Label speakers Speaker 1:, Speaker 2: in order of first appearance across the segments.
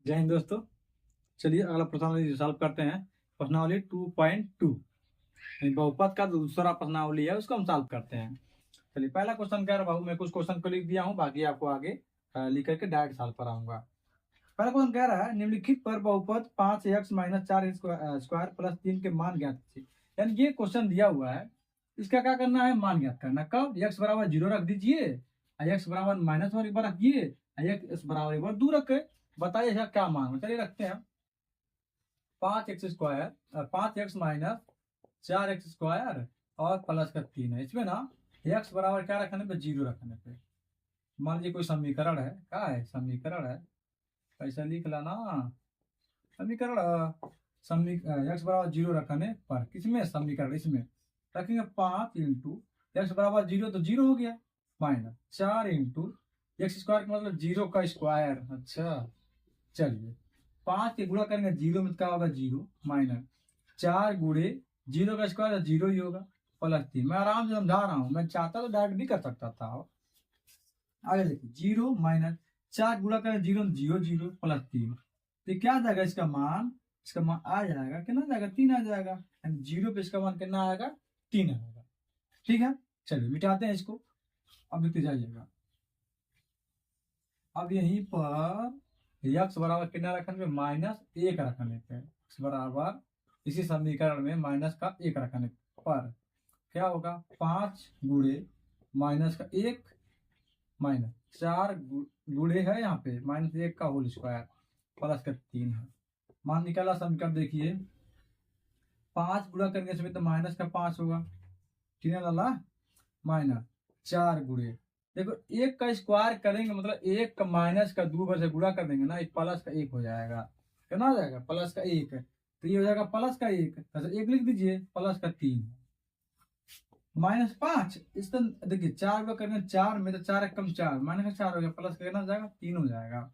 Speaker 1: जय हिंद दोस्तों। चलिए अगला प्रश्नावली सॉल्व करते हैं। प्रश्नावली 2.2 बहुपद का दूसरा प्रश्नावली है, उसको हम सॉल्व करते हैं। चलिए पहला क्वेश्चन कह रहा हूँ, मैं कुछ क्वेश्चन को लिख दिया हूँ, बाकी आपको आगे लिख करके डायरेक्ट सॉल्व कराऊंगा। पहला क्वेश्चन कह रहा है निम्नलिखित पर बहुपद 5x माइनस 4 स्क्वायर प्लस 3 के मान ज्ञात कीजिए। यानी ये क्वेश्चन दिया हुआ है, इसका क्या करना है, मान ज्ञात करना। कब? x बराबर 0 रख दीजिए, x बराबर माइनस 1 एक बार रखिए, x बराबर एक बार 2 रखे। बताइए इसका क्या मान है। चलिए रखते हैं 5x माइनस 4x² और प्लस का 3 है। इसमें ना x बराबर क्या रखने पे, 0 रखने पे। मान लीजिए कोई समीकरण है, क्या है, समीकरण है, ऐसा लिख लाना समीकरण। x बराबर 0 रखने पर किसमें, समीकरण इसमें रखेंगे 5 इंटू एक्स बराबर 0 तो 0 हो गया, माइनस 4 इंटू x² मतलब 0 का स्क्वायर। अच्छा चलिए 5 के गुणा करेंगे 0 में, क्या होगा 0, माइनस 4 गुणे 0 का स्क्वायर 0 ही होगा, प्लस 3। मैं आराम से समझा रहा हूँ, मैं चाहता तो डायरेक्ट भी कर सकता था। आगे देखिए 0 माइनस 4 गुणा करें 0 0 0 प्लस 3, तो क्या आ जाएगा इसका मान, आ जाएगा कितना जाएगा, 3 आ जाएगा। यानी 0 पे इसका मान कितना आएगा, 3 आएगा। ठीक है, चलिए मिटाते हैं इसको। अब लिखते जाइएगा। अब यहीं पर x बराबर कितना रखने पे, -1 रखने पे, x बराबर इसी समीकरण में -1 रखने पर क्या होगा, 5 गुणे -1 माइनस 4 गुणे है यहाँ पे -1 का होल स्क्वायर प्लस का 3 है। मान निकाला, समीकरण देखिए 5 गुणा करने से तो -5 होगा, 3 डाला माइनस 4 गुणे, देखो 1 का स्क्वायर करेंगे मतलब 1 का माइनस का 2 बार से गुणा कर देंगे ना, एक प्लस का 1 हो जाएगा। कितना हो जाएगा, प्लस का 1, तो ये हो जाएगा प्लस का 1, अच्छा 1 लिख दीजिए, प्लस का 3 -5। इस तरह देखिए 4 का करेंगे 4 में तो 4 एक कम 4 माइनस का 4 हो गया, प्लस का कितना हो जाएगा, 3 हो जाएगा।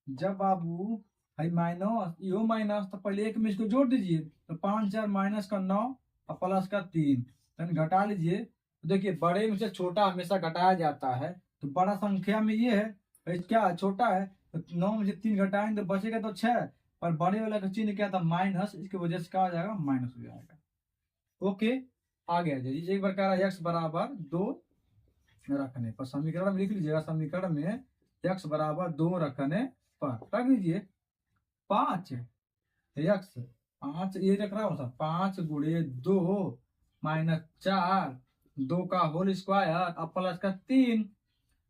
Speaker 1: जब बाबू भाई माइनस यो माइनस, तो पहले एक में इसको जोड़ दीजिए, तो 5 4 माइनस का 9 और प्लस का 3, यानी घटा लीजिए। तो देखिए बड़े में से छोटा हमेशा घटाया जाता है, तो बड़ा संख्या में ये है, भाई क्या छोटा है, तो 9 में से 3 घटाएंगे तो बचेगा तो 6, पर बड़े वाला का चिन्ह क्या था, माइनस, इसकी वजह से क्या हो जाएगा, माइनस हो जाएगा। ओके, आगे आ जाइए। एक बार कह रहा है x बराबर 2 रखने पर, समीकरण में लिख लीजिएगा, समीकरण में x बराबर 2 रखने पर रख लीजिए 5 x, 5 ये रख रहा हूँ सर, 5 गुणे 2 माइनस 4, 2 का होल स्क्वायर और प्लस का 3,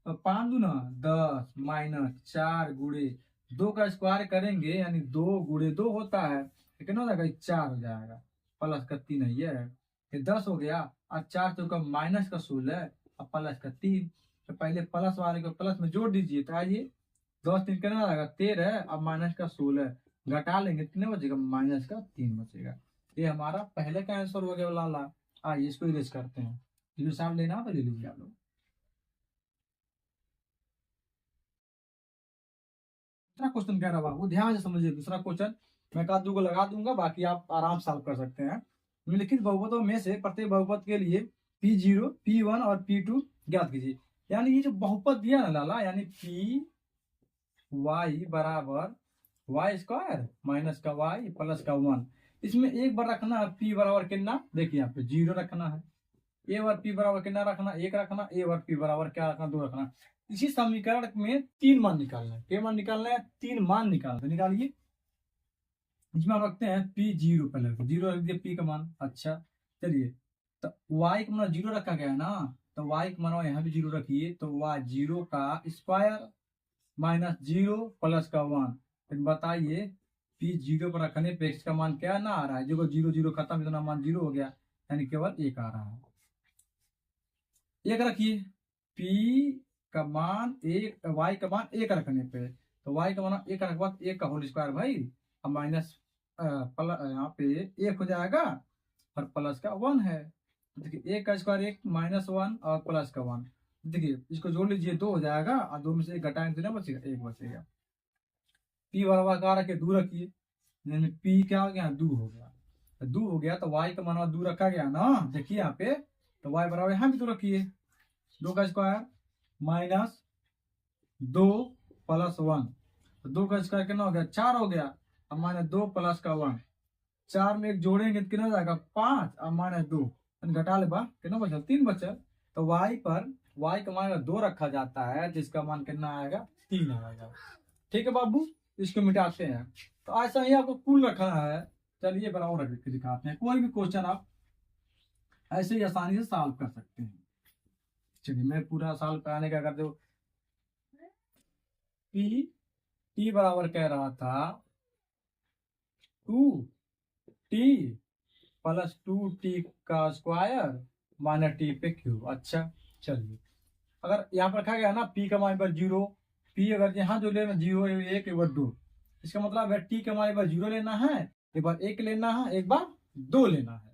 Speaker 1: 5 दूना 10 माइनस 4 गुणे 2 का स्क्वायर करेंगे, यानी 2 गुणे 2 होता है, कितना हो जाएगा, 4 हो जाएगा, प्लस का 3 है ये 10 हो गया, और 4 चौका माइनस का 16 और प्लस का 3, तो पहले प्लस वाले को प्लस में जोड़ दीजिए, तो आइए 10 3 कितना आएगा, 13, अब माइनस का 16 घटा लेंगे, कितने बचेगा, माइनस का 3 बचेगा। ये हमारा पहले का आंसर हो गया लाला। आइए इसको इरेज करते हैं, जो साम लेना हो तो ले लीजिए आप लोग। दूसरा क्वेश्चन कह रहा बाबू, ध्यान से समझिए। दूसरा क्वेश्चन मैं का दो को लगा दूंगा, बाकी आप आराम से सॉल्व कर सकते हैं। निम्नलिखित बहुपदों में से प्रत्येक बहुपद के लिए P0 P1 और P2 ज्ञात कीजिए। यानी ये जो बहुपद दिया ना लाला, यानी P y बराबर y² माइनस का y प्लस का 1, इसमें एक बार रखना है P बराबर कितना, देखिए यहाँ पे 0 रखना है, ए बार P बराबर कितना रखना, 1 रखना, ए बार P बराबर क्या रखना, 2 रखना। इसी समीकरण में 3 मान निकालना है। क्या मान निकालना है, 3 मान निकालना है, निकालिए। इसमें हम रखते हैं P0, पहले 0 रख दिए P का मान। अच्छा चलिए, तो y का मान 0 रखा गया ना, तो y का मान यहाँ भी 0 रखिए, तो y 0 का स्क्वायर माइनस 0 प्लस का 1, फिर बताइए P0 पर रखने पे x का मान क्या ना आ रहा है, जो 0 0 खत्म, इतना मान 0 हो गया, यानी केवल 1 आ रहा है। 1 रखिए, P का मान 1, y का मान 1 रखने पे, तो y का मान 1 रखने बाद 1 का होल स्क्वायर भाई, अब माइनस यहाँ पे 1 हो जाएगा और प्लस का 1 है। देखिए 1 का स्क्वायर 1 -1 और प्लस का 1, देखिए इसको जोड़ लीजिए 2 हो जाएगा, और 2 में से 1 घटाएंगे तो ना बचेगा, 1 बचेगा। P बराबर का रखिए 2 रखिए, यानी P क्या हो गया, 2 हो गया, तो 2 हो गया, तो y का मान 2 रखा गया ना, देखिए यहाँ पे, तो y बराबर यहाँ भी 2 रखिए, 2 का स्क्वायर -2 प्लस 1, तो 2 का स्क्वायर कितना हो गया, 4 हो गया। अब माइनस 2 प्लस का 1, 4 में एक जोड़ेंगे तो कितना हो जाएगा, 5। अब माइनस 2 घटा ले बा, कितना बचा, 3 बचा। तो y पर y का मान अगर 2 रखा जाता है जिसका मान कितना आएगा, 3 आएगा। ठीक है बाबू, इसको मिटाते हैं। तो ऐसा ही आपको कुल रखना है। चलिए बनाओ रख के दिखाते हैं। कोई भी क्वेश्चन आप ऐसे ही आसानी से सॉल्व कर सकते हैं। चलिए मैं पूरा सॉल्व कराने का कर दो। पी टी बराबर कह रहा था 2t प्लस 2t का स्क्वायर माइनस टी पे क्यूब। अच्छा चलिए, अगर यहाँ पर रखा गया ना पी का मान पर 0, पी अगर यहाँ जो लेना 0 1 एक बार 2, इसका मतलब है टी का मान एक बार 0 लेना है, एक बार 1 लेना है, एक बार 2 लेना है।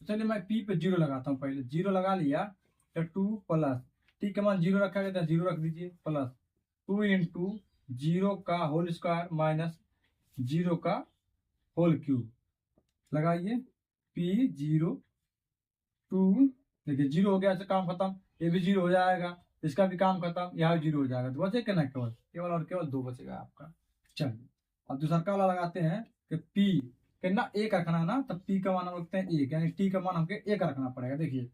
Speaker 1: तो चलिए मैं पी पे 0 लगाता हूँ। पहले 0 लगा लिया तो 2 प्लस टी का मान 0 रखा गया था, 0 रख दीजिए, प्लस 2 इंटू 0 का होल स्क्वायर माइनस 0 का होल क्यूब। लगाइए पी 0 2, देखिए 0 हो गया तो काम खत्म, ये भी 0 हो जाएगा, इसका भी काम खत्म, यहाँ 0 हो जाएगा। तो बचे क्या ना, केवल केवल और केवल 2 बचेगा आपका। चलिए अब दूसरा का वाला लगाते हैं कि पी कितना 1 रखना है ना, तब पी का मान हम रखते हैं 1, यानी टी का मान हमको 1 रखना पड़ेगा। देखिए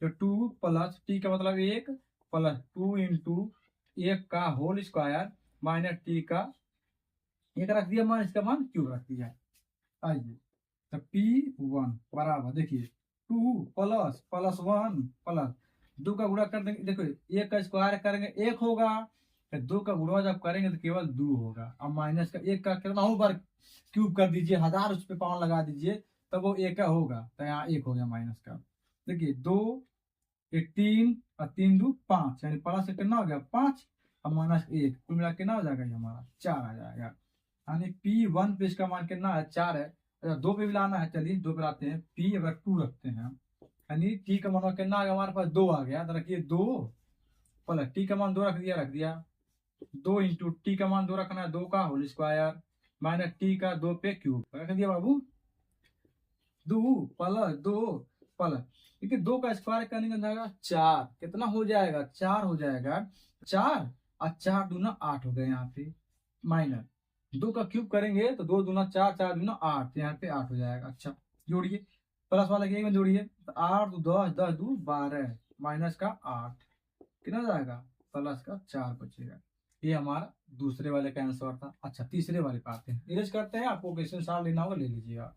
Speaker 1: तो 2 प्लस टी का मतलब 1 प्लस 2 इंटू 1 का होल स्क्वायर माइनस टी का 1 रख दिया, मान इसका मान क्यूब रख दिया। आइए तो P1 बराबर, देखिए 2 प्लस प्लस 1 प्लस 2 का गुणा कर देंगे, देखो 1 का स्क्वायर करेंगे 1 होगा, 2 का गुणा जब करेंगे तो केवल 2 होगा। अब माइनस का 1 का कितना बार क्यूब कर दीजिए, 1000 उस पर पावर लगा दीजिए, तब वो 1 का होगा। तो यहाँ 1 हो गया माइनस का। देखिए 2 एक 3 और 3 2 5, यानी प्लस से कितना हो गया 5 और माइनस 1, कुल मिला कितना हो जाएगा, ये हमारा 4 आ जाएगा। यानी P1 पे इसका मान कितना है, 4 है। अच्छा 2 पे भी लाना है, चलिए 2 पे लाते हैं। P अगर 2 रखते हैं, यानी टी का मान कितना आ गया हमारे पास, 2 आ गया। तो रखिए 2 प्लस टी का मान 2 रख दिया 2 इंटू टी का मान 2 रखना है, 2 का होल स्क्वायर माइनस टी का 2 पे क्यूब रख दिया बाबू। 2 प्लस देखिए 2 का स्क्वायर करने का जाएगा 4, कितना हो जाएगा, 4 हो जाएगा। 4 और 4 दूना 8 हो गए यहाँ पे, माइनस 2 का क्यूब करेंगे तो 2 दूना 4, 4 दूना 8, यहाँ पे 8 हो जाएगा। अच्छा जोड़िए, प्लस वाला के में जोड़िए, तो 8 2 10 10 2 12 माइनस का 8 कितना जाएगा, प्लस का 4 बचेगा। ये हमारा दूसरे वाले का आंसर था। अच्छा तीसरे वाले पे आते हैं, इरेज करते हैं, आपको क्वेश्चन सॉल्व लेना होगा ले लीजिएगा।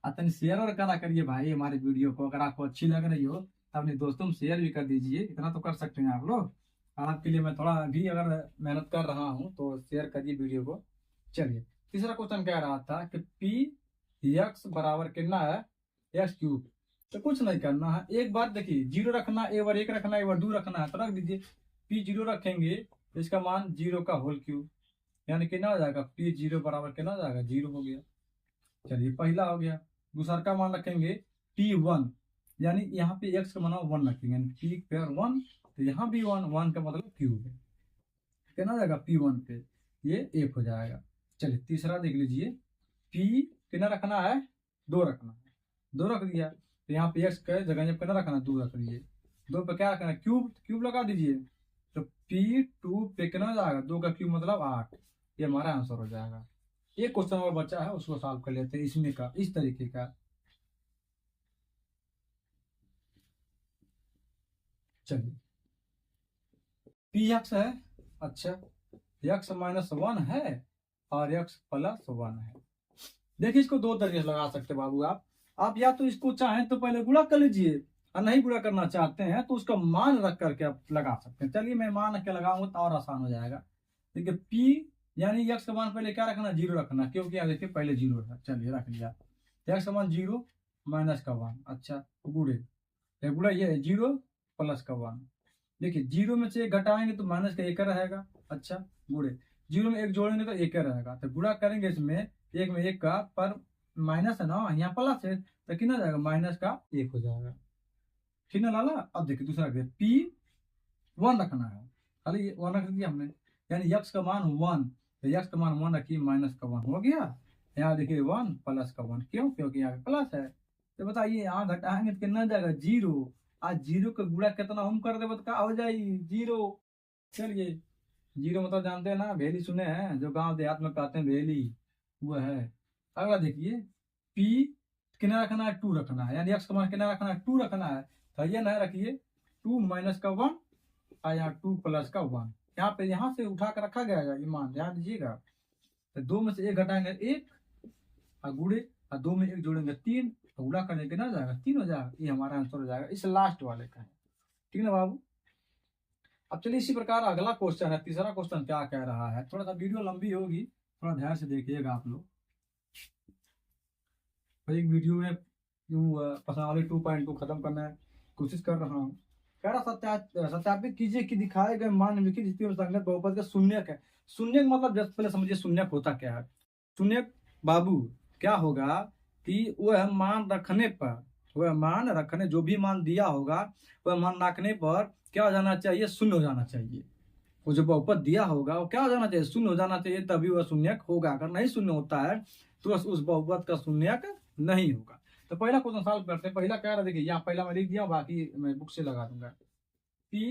Speaker 1: अतन शेयर और करा करिए भाई हमारे वीडियो को, अगर आपको अच्छी लग रही हो तो अपने दोस्तों में शेयर भी कर दीजिए, इतना तो कर सकते हैं आप लोग। आपके लिए मैं थोड़ा भी अगर मेहनत कर रहा हूँ तो शेयर करिए वीडियो को। चलिए तीसरा क्वेश्चन कह रहा था कि पी एक्स बराबर कितना है, एक्स क्यूब। तो कुछ नहीं करना है, एक बार देखिए 0 रखना, एक बार 1 रखना, एक बार 2 रखना है, तो रख दीजिए। P0 रखेंगे तो इसका मान 0 का होल क्यूब, यानी कितना हो जाएगा, P0 बराबर कितना हो जाएगा, 0 हो गया। चलिए पहला हो गया। दूसरा का मान रखेंगे P1, यानी यहाँ पे x का मान 1 रखेंगे, यानी P पर 1, तो यहाँ भी 1, 1 का मतलब क्यूब है, कितना हो जाएगा P1 पे, ये 1 हो जाएगा। चलिए तीसरा देख लीजिए, P कितना रखना है, 2 रखना है, 2 रख दिया, तो यहाँ पे x के जगह जब कितना रखना है, 2 रख लीजिए। 2 पे क्या रखना है, क्यूब, क्यूब लगा दीजिए, तो P2 पे कितना हो जाएगा, 2 का क्यूब मतलब 8, ये हमारा आंसर हो जाएगा। एक क्वेश्चन और बचा है, उसको सॉल्व कर लेते हैं इसमें का, इस तरीके का। चलिए पी एक्स है, अच्छा एक्स माइनस 1 है और एक्स प्लस 1 है। देखिए इसको 2 तरीके से लगा सकते हैं बाबू आप या तो इसको चाहें तो पहले गुणा कर लीजिए, और नहीं गुणा करना चाहते हैं तो उसका मान रख करके आप लगा सकते हैं। चलिए मैं मान रख के लगाऊंगा तो और आसान हो जाएगा। देखिए पी यानी एक्स का मान पहले क्या रखना, 0 रखना, क्योंकि यहाँ देखिए पहले 0 था। चलिए रख लिया, एक्स का मान 0 माइनस का 1, अच्छा गुड़े गुड़ा ये 0 प्लस का 1। देखिए 0 में से 1 घटाएंगे तो माइनस का 1 रहेगा, अच्छा गुड़े 0 में 1 जोड़ेंगे तो 1 रहेगा, तो गुड़ा करेंगे इसमें 1 में 1 का, पर माइनस है ना, यहाँ प्लस है तो कितना जाएगा, माइनस का 1 हो जाएगा। ठीक ना लाला। अब देखिए दूसरा P1 रखना है, खाली 1 रख दिया हमने, यानी x का मान 1, तो x का मान 1 रखिए, माइनस का 1 हो गया। यहाँ देखिए 1 प्लस का 1, क्यों, क्योंकि यहाँ प्लस है। तो बताइए यहाँ घटाएंगे तो कितना जाएगा, 0, आज 0 का गुणा कितना हम कर दे, क्या हो जाएगी 0। चलिए जीरो मतलब जानते हैं ना, भेली सुने हैं, जो गांव देहात में कहते हैं भेली, वो है। अगला देखिए, पी कितना रखना है, 2 रखना है, यानी एक्स का मान कितना रखना है, 2 रखना है। तो ये ना रखिए 2 माइनस का 1 और यहाँ 2 प्लस का 1, यहाँ पे यहाँ से उठा कर रखा गया है, ये मान ध्यान दीजिएगा। तो 2 में से 1 घटाएंगे 1 और गुड़े, और 2 में 1 जोड़ेंगे 3, तो गुड़ा करने के ना जाएगा 3 हो जाएगा, ये हमारा आंसर हो जाएगा इस लास्ट वाले का है। ठीक है ना बाबू। अब चलिए इसी प्रकार अगला क्वेश्चन है, तीसरा क्वेश्चन क्या कह रहा है, थोड़ा सा वीडियो लंबी होगी, थोड़ा ध्यान से देखिएगा आप लोग। एक वीडियो में पर्सनालिटी 2.2 खत्म करने की कोशिश कर रहा हूँ। कह रहा सत्यापित कीजिए कि दिखाए गए मान निम्नलिखित स्थितियों में संगत बहुपद का शून्यक है। शून्यक मतलब जब पहले समझिए शून्यक होता क्या है। शून्यक बाबू क्या होगा कि वह मान रखने पर, वह मान रखने, जो भी मान दिया होगा वह मान रखने पर क्या हो जाना चाहिए, शून्य हो जाना चाहिए। वो जो बहुपद दिया होगा वो क्या हो जाना चाहिए, शून्य हो जाना चाहिए, तभी वह शून्यक होगा। अगर नहीं शून्य होता है तो उस बहुपद का शून्यक नहीं होगा। तो पहला क्वेश्चन सॉल्व करते हैं। पहला क्या रहा, देखिए यहाँ पहला मैं लिख दिया, बाकी मैं बुक से लगा दूंगा। पी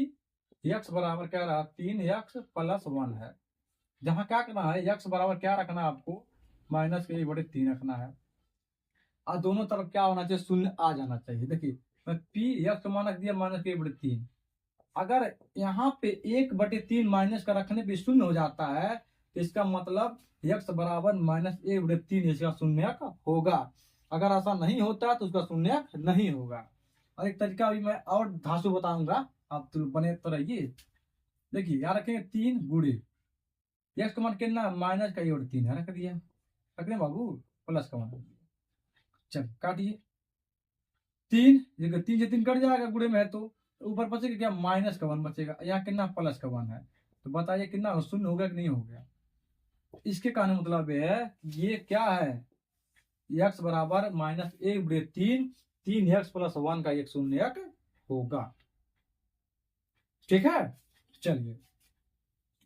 Speaker 1: एक्स बराबर क्या रहा, 3x प्लस 1 है। जहां क्या करना है, x बराबर क्या रखना है आपको, -1/3 रखना है, और दोनों तरफ क्या होना चाहिए, शून्य आ जाना चाहिए। देखिए मैं पी एक्स का मान रख दिया -1/3, अगर यहाँ पे 1/3 माइनस का रखने पे शून्य हो जाता है तो इसका मतलब x बराबर -1/3 इसका शून्यक होगा। अगर ऐसा नहीं होता तो उसका शून्यक नहीं होगा। और एक तरीका भी मैं और धांसू बताऊंगा, आप तो बने तो रहिए। देखिए यहाँ रखेंगे 3 गुड़े x का मान कितना, -1/3 है, रख दिया, रख दिया बाबू, प्लस का मान, चल काटिए। 3 जगह 3 से 3 कट जाएगा, गुड़े में है तो ऊपर बचेगा क्या, -1 बचेगा, यहाँ कितना +1 है। तो बताइए कितना शून्य हो गया कि नहीं हो गया। इसके कहने मतलब है ये क्या है, x बराबर -1/3, 3x + 1 का एक शून्यक होगा। ठीक है, चलिए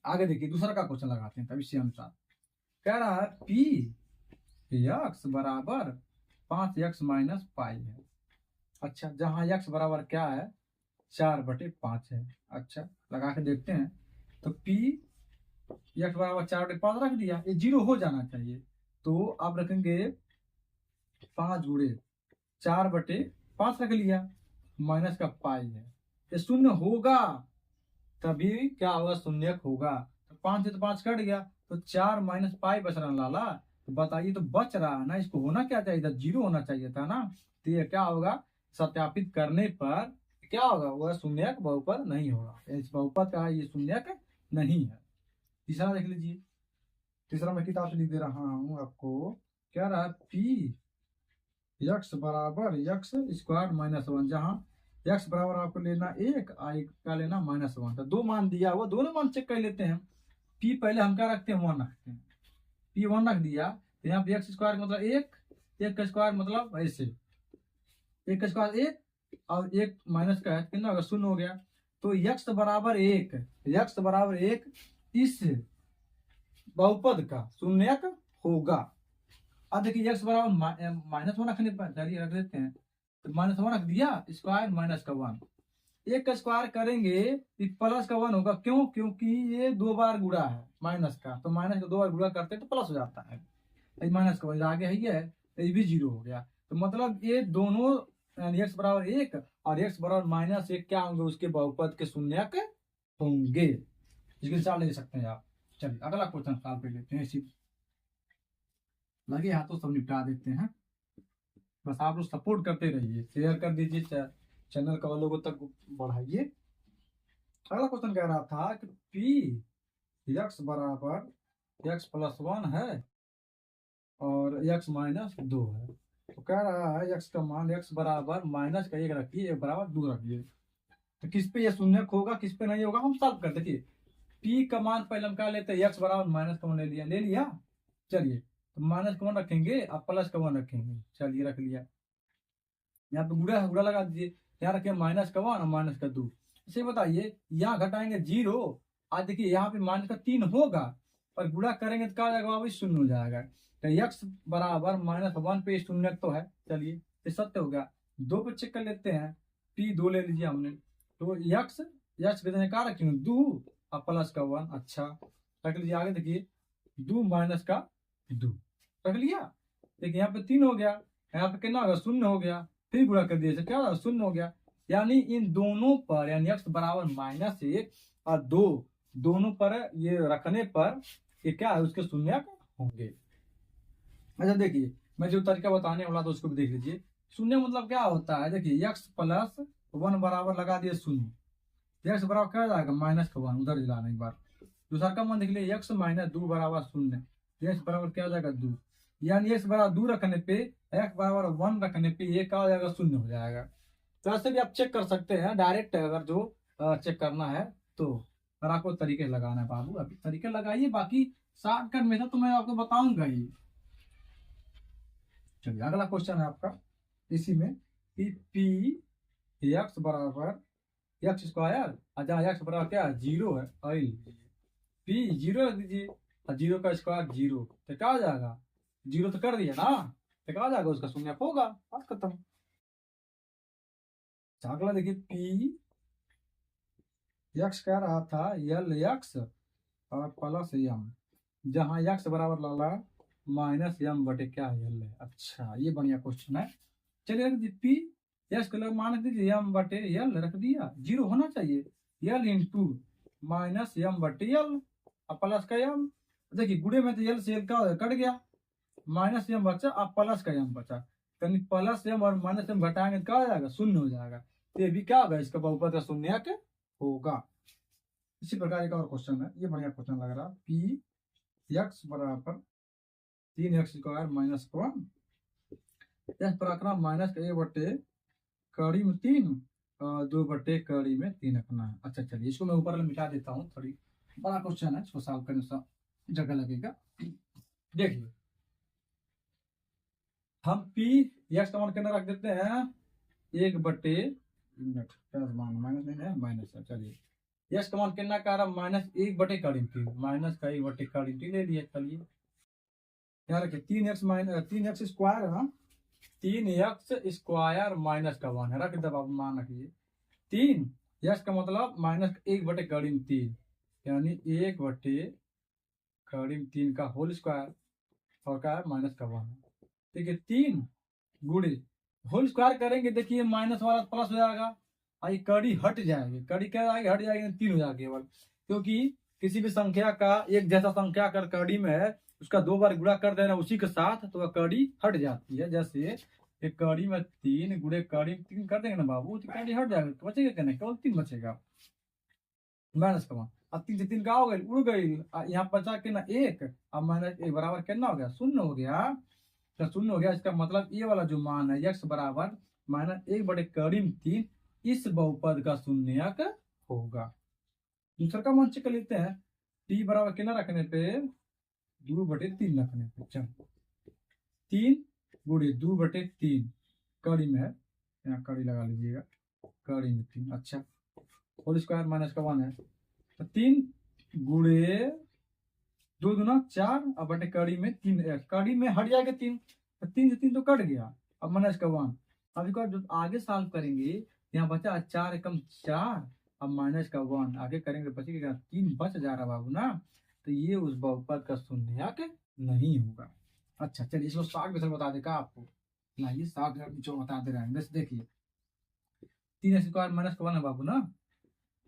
Speaker 1: आगे देखिए दूसरा का क्वेश्चन लगाते हैं। तब इसी अनुसार कह रहा है p x बराबर 5x - पाई है। अच्छा, जहां x बराबर क्या है, 4/5 है। अच्छा लगा के देखते हैं। तो p x बराबर 4/5 रख दिया, ये 0 हो जाना चाहिए। तो आप रखेंगे 5 गुणे 4/5 रख लिया, माइनस का पाई है, ये शून्य होगा, तभी क्या होगा, शून्यक होगा। तो 5 से तो 5 कट गया, तो 4 - पाई बच रहा लाला। तो बताइए, तो बच रहा है ना, इसको होना क्या चाहिए था, 0 होना चाहिए था ना। तो ये क्या होगा, सत्यापित करने पर क्या होगा, वह शून्यक बहुपद नहीं होगा, इस बहुपद का ये शून्यक नहीं है। तीसरा देख लीजिए, तीसरा मैं किताब से लिख दे रहा हूं आपको। क्या रहा, पी x बराबर x² - 1, जहां x बराबर आपको लेना 1 और 1 का लेना -1। तो दो मान दिया हुआ, दोनों मान चेक कर लेते हैं। p पहले हम क्या रखते हैं, 1 रखते हैं, p 1 रख दिया। तो यहाँ पे x² मतलब 1 का स्क्वायर मतलब ऐसे 1 का स्क्वायर 1 और 1 माइनस का है, कितना होगा, 0 हो गया। तो x बराबर 1 इस बहुपद का शून्यक होगा। अब देखिए x बराबर -1 रखने पर, चलिए रख देते हैं, तो -1 रख दिया, स्क्वायर -1, 1 का स्क्वायर करेंगे प्लस का 1 होगा। क्यों, क्योंकि ये 2 बार गुणा है माइनस का, तो माइनस का 2 बार गुणा करते हैं तो प्लस हो जाता है, माइनस का वजह आगे है, तो ये भी 0 हो गया। तो मतलब ये दोनों x बराबर 1 और x बराबर -1 क्या होंगे, उसके बहुपद के शून्यक होंगे। इसके हिसाब ले सकते हैं आप। चलिए अगला क्वेश्चन सॉल्व कर लेते हैं। इसी लगे हाथों सब निपटा देते हैं, बस आप लोग सपोर्ट करते रहिए, शेयर कर दीजिए, चैनल का लोगों तक बढ़ाइए। अगला क्वेश्चन कह रहा था कि p x बराबर x + 1 है और x - 2 है। तो कह रहा है x का मान, x बराबर -1 रखिए, 1 बराबर 2 रखिए। तो किस पे ये शून्यक होगा, किस पे नहीं होगा, हम सॉल्व कर देखिए। p का मान पहले हम क्या लेते हैं, x बराबर -1 ले लिया। चलिए तो -1 रखेंगे और +1 रखेंगे, चलिए रख लिया। यहाँ पे गुड़ा लगा दीजिए, यहाँ रखें -1 और -2। इसे बताइए, यहाँ घटाएंगे 0, आज देखिए यहाँ पे -3 होगा, पर गुड़ा करेंगे तो क्या हो जाएगा, वापस 0 हो जाएगा। तो x बराबर -1 पे शून्य तो है, चलिए ये सत्य हो गया। 2 पे चेक कर लेते हैं, p 2 ले लीजिए हमने, तो x के जगह क्या रखेंगे, 2 और प्लस का 1। अच्छा रख लीजिए। आगे देखिए 2 माइनस का 2 रख लिया। देखिए यहाँ पे 3 हो गया, यहाँ पे कितना होगा 0 हो गया, फिर गुणा कर दिया क्या होगा 0 हो गया। यानी इन दोनों पर यानी x बराबर -1 और 2 दोनों पर ये रखने पर ये क्या है उसके शून्य होंगे। अच्छा देखिए मैं जो तरीका बताने वाला था उसको भी देख लीजिए। शून्य मतलब क्या होता है, देखिए x + 1 बराबर लगा दिए 0, x बराबर क्या जाएगा -1 उधर दिलाना एक बार। दूसरा का मान देख लिया x - 2 बराबर 0, x बराबर क्या हो जाएगा 2। यानी x बराबर 2 रखने पे x बराबर 1 रखने पे ये क्या हो जाएगा 0 हो जाएगा। तो ऐसे भी आप चेक कर सकते हैं डायरेक्ट, अगर जो चेक करना है तो। अगर आपको तरीके लगाना है बाबू अभी तरीके लगाइए, बाकी शॉर्टकट मेथड तो मैं आपको बताऊंगा ही। चलिए अगला क्वेश्चन है आपका इसी में पी x बराबर x स्क्वायर, जहाँ x बराबर क्या है 0 है, पी 0 रख दीजिए और 0 का स्क्वायर 0, तो क्या हो जाएगा 0 तो कर दिया ना, तो क्या हो जाएगा उसका शून्य होगा, बात खत्म। अगला देखिए पी x कह रहा था यल x और प्लस m, जहाँ x बराबर लाला -m बटे क्या यल है। अच्छा ये बढ़िया क्वेश्चन है। चलिए रख दीजिए पी x को लग मान दीजिए m बटे यल रख दिया, 0 होना चाहिए, यल इंटू -m बटे यल और प्लस का m। देखिए गुड़े में तो यल से यल का कट गया, -m बचा अब प्लस का m बचा, यानी +m और -m घटाएंगे तो क्या हो जाएगा 0 हो जाएगा। तो ये भी क्या होगा इसका बहुपद का शून्य होगा। इसी प्रकार एक और क्वेश्चन है, ये बढ़िया क्वेश्चन लग रहा, पी x बराबर 3x स्क्वायर -1, यह प्रक्रम माइनस का 1 बटे कड़ी में 3 और 2 बटे कड़ी में 3 रखना है। अच्छा चलिए इसको मैं ऊपर मिटा देता हूँ, थोड़ी बड़ा क्वेश्चन है, इसको सॉल्व करने से जगह लगेगा। देखिए हम पी x का मान कितना रख देते हैं 1 बटे माइनस नहीं है माइनस है, चलिए x का मान कितना का रहा -1 बटे कड़ी 3, माइनस का 1 बटे कड़ी 3 ले लिया। चलिए यहाँ रखिए 3x स्क्वायर है ना, 3x स्क्वायर -1 है, रख दे बाबू मान रखिए 3 x का मतलब -1 बटे कड़ी 3, यानी 1 बटे कड़ी 3 का होल स्क्वायर और क्या है -1। ठीक है 3 गुणे होल स्क्वायर करेंगे, देखिए माइनस वाला प्लस हो जाएगा, आई कड़ी हट जाएगी, कड़ी क्या आएगी हट जाएगी 3 हो जाएगा केवल, क्योंकि किसी भी संख्या का एक जैसा संख्या अगर कड़ी में है उसका 2 बार गुणा कर देना उसी के साथ तो वह कड़ी हट जाती है। जैसे एक कड़ी में 3 गुणे कड़ी 3 कर देंगे ना बाबू तो कड़ी हट जाएगा, तो बचेगा क्या नहीं केवल 3 बचेगा माइनस का मान। अब 3 से 3 का हो गई उड़ गई, यहाँ बचा के ना 1 अब -1 बराबर कितना हो गया 0 हो गया, तो 0 हो गया। इसका मतलब ये वाला जो मान है x बराबर -1 बटे कड़ी 3 इस बहुपद का शून्यक होगा। दूसरा का मान चेक कर लेते हैं, t बराबर कितना रखने पे 2 बटे 3 रखने पे, चलो 3 गुणे 2 बटे 3 कड़ी में है, यहाँ कड़ी लगा लीजिएगा कड़ी में 3। अच्छा होल स्क्वायर माइनस का 1 है, तो 3 गुणे 2 दूना 4 अब बटे कड़ी में 3, कड़ी में हट जाएगा 3, तो 3 से 3 तो कट गया, अब माइनस का 1। अब एक बार जो आगे सॉल्व करेंगे यहाँ बचा 4 एकम 4 अब माइनस का 1 आगे करेंगे बचेगा 3 बच जा रहा बाबू ना, तो ये उस बहुपद का शून्यक नहीं होगा। अच्छा चलिए इसको शॉर्ट मेथड बता देगा आपको, लाइए शॉर्ट मेथड बता दे रहे हैं। देखिए 3 स्क्वायर माइनस का 1 है बाबू ना,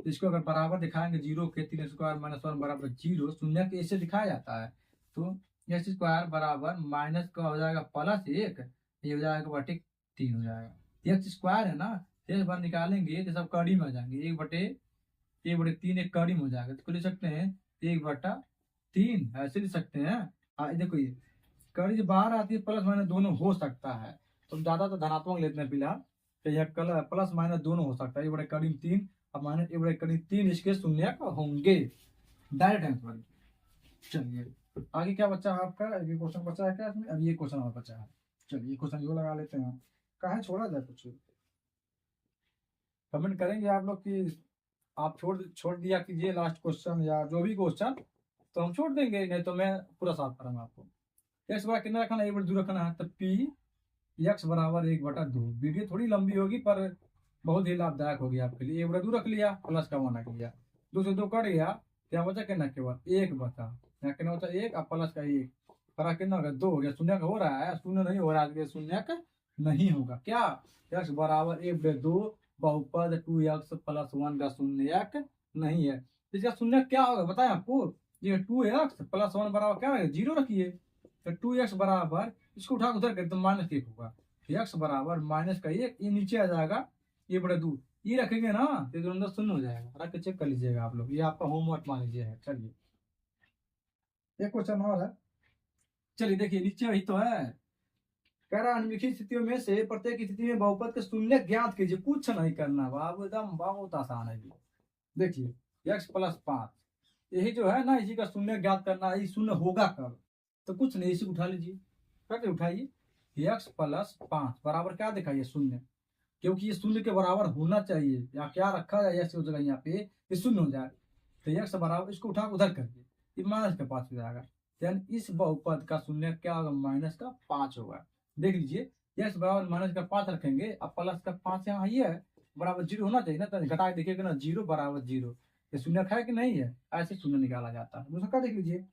Speaker 1: तो इसको अगर बराबर दिखाएंगे 0 के 3 स्क्वायर -1 बराबर 0, शून्य के ऐसे दिखाया जाता है, तो x स्क्वायर बराबर माइनस का हो जाएगा +1, ये हो जाएगा बटे 3 हो जाएगा। x स्क्वायर है ना, एक बार निकालेंगे तो सब कड़ी में आ जाएंगे, 1 बटे 3 एक कड़ी में हो जाएगा, तो ले सकते हैं 1/3 ऐसे लिख सकते हैं। देखो ये कड़ी जो बाहर आती है प्लस माइनस दोनों हो सकता है, तो ज्यादा तो धनात्मक लेते हैं फिलहाल, तो यह प्लस माइनस दोनों हो सकता है, 1 बटे कड़ी 3 अब -1 बटे कड़ी 3 इसके शून्यक होंगे, डायरेक्ट आंसर। चलिए आगे क्या बच्चा है आपका, ये क्वेश्चन बचा है क्या इसमें, अब ये क्वेश्चन और बचा है, चलिए क्वेश्चन यो लगा लेते हैं, कहाँ छोड़ा जाए कुछ कमेंट करेंगे आप लोग कि आप छोड़ दिया कीजिए लास्ट क्वेश्चन या जो भी क्वेश्चन, तो हम छोड़ देंगे, नहीं तो मैं पूरा साफ करूंगा आपको। x बराबर कितना रखना है 1/2 रखना है, तो p x बराबर 1/2। वीडियो थोड़ी लंबी होगी पर बहुत ही लाभदायक होगी आपके लिए। 1/2 रख लिया प्लस का 1 रख लिया, 2 से 2 कट गया क्या बचा कितना, केवल एक बचा, यहाँ कितना बचा एक, अब प्लस का एक, फर्क कितना हो गया, 2 हो गया। शून्य का हो रहा है, शून्य नहीं हो रहा है, शून्य का नहीं होगा। क्या x बराबर 1/2 बहुपद 2x + 1 का शून्यक नहीं है। इसका शून्यक क्या होगा बताएं आपको, ये 2x + 1 बराबर क्या है, 0 रखिए। तो 2x बराबर, इसको उठा उधर कर तो -1 होगा, x बराबर -1, ये नीचे आ जाएगा, ये बड़ा 2, ये रखेंगे ना तो इधर अंदर शून्य हो जाएगा। रख के चेक कर लीजिएगा आप लोग, ये आपका होमवर्क मान लीजिए है। चलिए एक क्वेश्चन और है, चलिए देखिए नीचे वही तो है, कह रहा निम्नलिखित स्थितियों में से प्रत्येक स्थिति में बहुपद के शून्य ज्ञात कीजिए। कुछ नहीं करना बाबू, एकदम बहुत आसान है। देखिए x + 5 यही जो है ना, इसी का शून्य ज्ञात करना है। शून्य होगा कब, तो कुछ नहीं, इसी को उठा लीजिए, करके उठाइए। x + 5 बराबर क्या दिखाइए, शून्य, क्योंकि ये शून्य के बराबर होना चाहिए। या क्या रखा जाए ऐसे हो जाएगा, यहाँ पे ये शून्य हो जाए, तो x बराबर, इसको उठा उधर करके ये -5 हो जाएगा। यानी इस बहुपद का शून्य क्या होगा, -5 होगा। देख लीजिए x बराबर -5 रखेंगे, अब प्लस का 5 यहाँ ये है, बराबर 0 होना चाहिए ना, तो घटा के देखिएगा ना, 0 बराबर 0, ये शून्य है कि नहीं है, ऐसे शून्य निकाला जाता है। दूसरा देख लीजिए,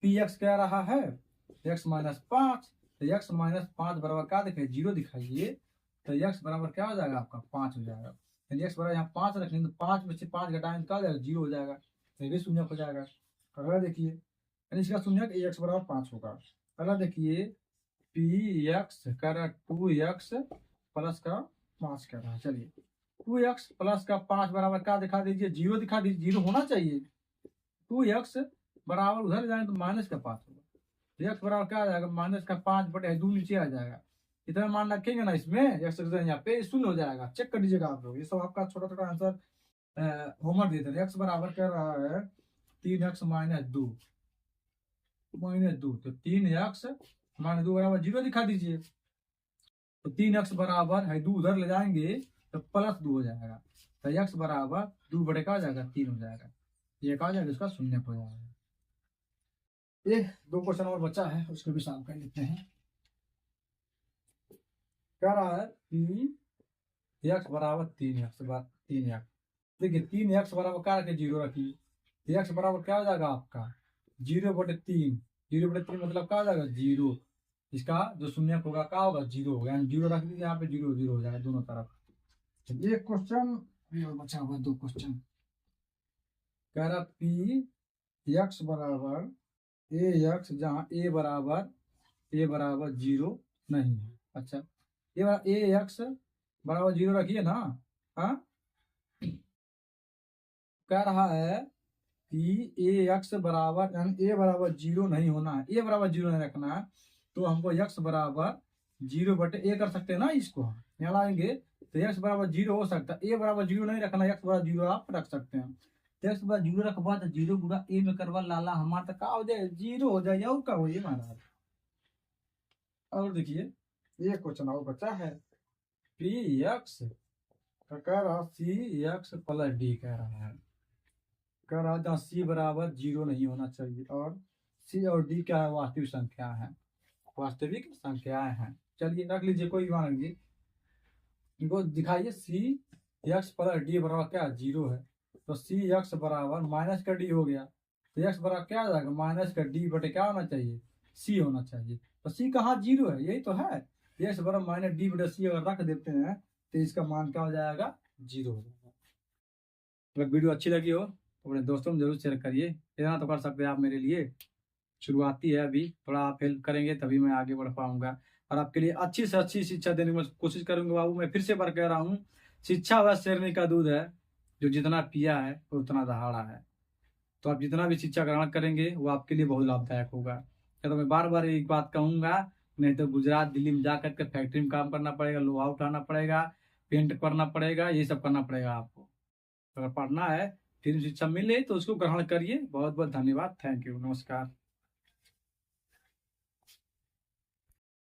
Speaker 1: px क्या रहा है, x - 5, तो x - 5 बराबर क्या दिखाइए, 0 दिखाइए, तो x बराबर क्या हो जाएगा आपका, 5 हो जाएगा। यानी x बराबर यहाँ 5 रखेंगे, तो 5 में से 5 घटाएंगे तो क्या हो जाएगा, 0 हो जाएगा, तो ये शून्य हो जाएगा। अगला देखिए, यानी इसका शून्य x बराबर 5 होगा। अगला देखिए, px कर 2x प्लस का 5 कर रहा है। चलिए 2x प्लस का 5 बराबर क्या दिखा दीजिए, 0 दिखा दीजिए, 0 होना चाहिए। 2x बराबर उधर जाए तो -5 होगा, तो x बराबर क्या आ जाएगा, -5/2 नीचे आ जाएगा। इतना मान रखेंगे ना इसमें, x यहाँ पे शून्य हो जाएगा। चेक कर लीजिएगा आप लोग, ये सब आपका छोटा छोटा आंसर होमवर्क देते हैं। x बराबर कर रहा है 3x - 2, तो 3x - 2 बराबर 0 दिखा दीजिए। तो 3x बराबर है 2 उधर ले जाएंगे तो +2 हो जाएगा, तो x बराबर 2 बटे का हो जाएगा 3 हो जाएगा, ये का हो जाएगा, इसका शून्य हो जाएगा। ये 2 क्वेश्चन और बचा है, उसको भी सॉल्व कर लेते हैं। क्या रहा है कि x बराबर 3x, देखिए 3x बराबर क्या रखे, 0 रखिए, तो x बराबर क्या हो जाएगा आपका 0/3, 0/3 मतलब क्या हो जाएगा 0, इसका जो शून्य होगा क्या होगा, 0 होगा, यानी 0 रख दीजिए यहाँ पे, 0 0 हो जाएगा दोनों तरफ। ये क्वेश्चन बचा हुआ 2 क्वेश्चन, कह रहा p(x) बराबर ax, जहाँ a बराबर 0 नहीं है। अच्छा ये ax बराबर 0 रखिए ना, हाँ कह रहा है कि ax बराबर, यानी a बराबर 0 नहीं होना है, a बराबर 0 नहीं रखना है, तो हमको x बराबर 0/a कर सकते हैं ना, इसको यहाँ लाएंगे तो x बराबर 0 हो सकता है। a बराबर 0 नहीं रखना, x बराबर 0 आप रख सकते हैं। तो x बराबर 0 रखवा तो 0 गुना a में करवा लाला, हमारा तो क्या हो जाए, 0 हो जाए, और क्या हो ये महाराज। और देखिए ये क्वेश्चन और बचा है, px कह रहा cx + d कह रहा है, कह रहा था c बराबर 0 नहीं होना चाहिए, और c और d क्या है, वास्तविक संख्या है, वास्तविक संख्याएं हैं। चलिए रख लीजिए, कोई मान लीजिए, इनको दिखाइए cx + d बराबर क्या 0 है, तो cx बराबर -d हो गया, तो x बराबर क्या आ जाएगा, -d बटे क्या होना चाहिए, c होना चाहिए। तो c कहाँ 0 है, यही तो है, x बराबर -d बटे c अगर रख देते हैं तो इसका मान क्या हो जाएगा, 0 हो जाएगा। अगर वीडियो अच्छी लगी हो तो अपने दोस्तों में जरूर शेयर करिए, इतना तो कर सकते हैं आप मेरे लिए, शुरुआती है, अभी थोड़ा आप हेल्प करेंगे तभी मैं आगे बढ़ पाऊंगा, और आपके लिए अच्छी से अच्छी शिक्षा देने की कोशिश करूंगा। बाबू मैं फिर से बार कह रहा हूँ, शिक्षा वह शेरनी का दूध है, जो जितना पिया है वो उतना दहाड़ा है। तो आप जितना भी शिक्षा ग्रहण करेंगे वो आपके लिए बहुत लाभदायक होगा। तो मैं बार बार एक बात कहूंगा, नहीं तो गुजरात दिल्ली में जा करके फैक्ट्री में काम करना पड़ेगा, लोहा उठाना पड़ेगा, पेंट करना पड़ेगा, ये सब करना पड़ेगा आपको। अगर पढ़ना है, फिर शिक्षा मिले तो उसको ग्रहण करिए। बहुत बहुत धन्यवाद, थैंक यू, नमस्कार।